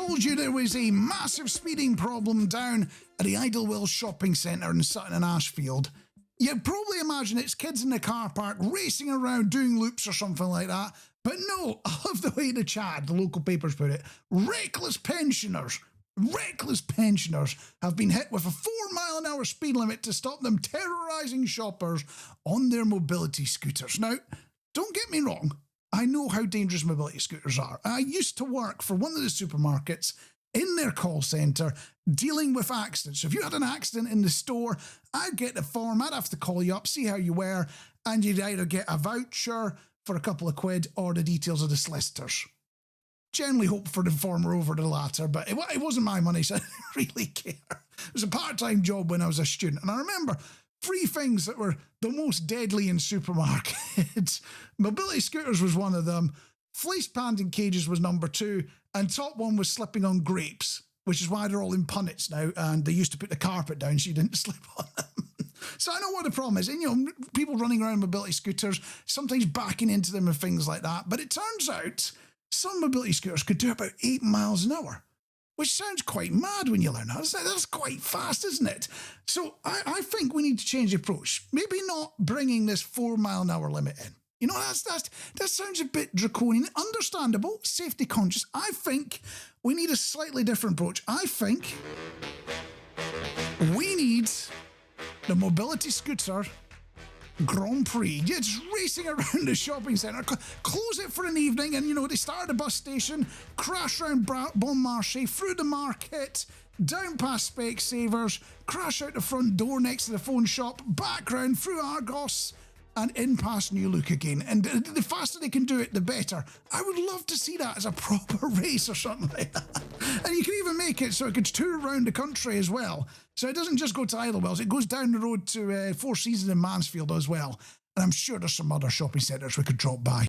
told you there was a massive speeding problem down at the Idlewild Shopping Centre in Sutton and Ashfield. You'd probably imagine it's kids in the car park racing around doing loops or something like that. But no, I love the way the Chad, the local papers put it, reckless pensioners have been hit with a 4-mile-an-hour speed limit to stop them terrorising shoppers on their mobility scooters. Now, don't get me wrong, I know how dangerous mobility scooters are. I used to work for one of the supermarkets in their call centre dealing with accidents. So if you had an accident in the store, I'd get the form, I'd have to call you up, see how you were, and you'd either get a voucher for a couple of quid or the details of the solicitors. Generally hope for the former over the latter, but it wasn't my money, so I didn't really care. It was a part-time job when I was a student, and I remember 3 things that were the most deadly in supermarkets. Mobility scooters was one of them, fleece panting cages was number 2, and top one was slipping on grapes, which is why they're all in punnets now, and they used to put the carpet down so you didn't slip on them. So I know what the problem is, and people running around mobility scooters, sometimes backing into them and things like that, but it turns out some mobility scooters could do about 8 miles an hour, which sounds quite mad when you learn that. That's quite fast, isn't it? So I think we need to change the approach. Maybe not bringing this 4-mile-an-hour limit in. That sounds a bit draconian. Understandable, safety conscious. I think we need a slightly different approach. I think we need the mobility scooter Grand Prix. Yeah, just racing around the shopping centre, close it for an evening, and they start at the bus station, crash around Bon Marché, through the market, down past Specsavers, crash out the front door next to the phone shop, back round through Argos, and in past New Look again. And the faster they can do it, the better. I would love to see that as a proper race or something like that. And you can even make it so it could tour around the country as well. So it doesn't just go to Idlewells, it goes down the road to Four Seasons in Mansfield as well. And I'm sure there's some other shopping centres we could drop by.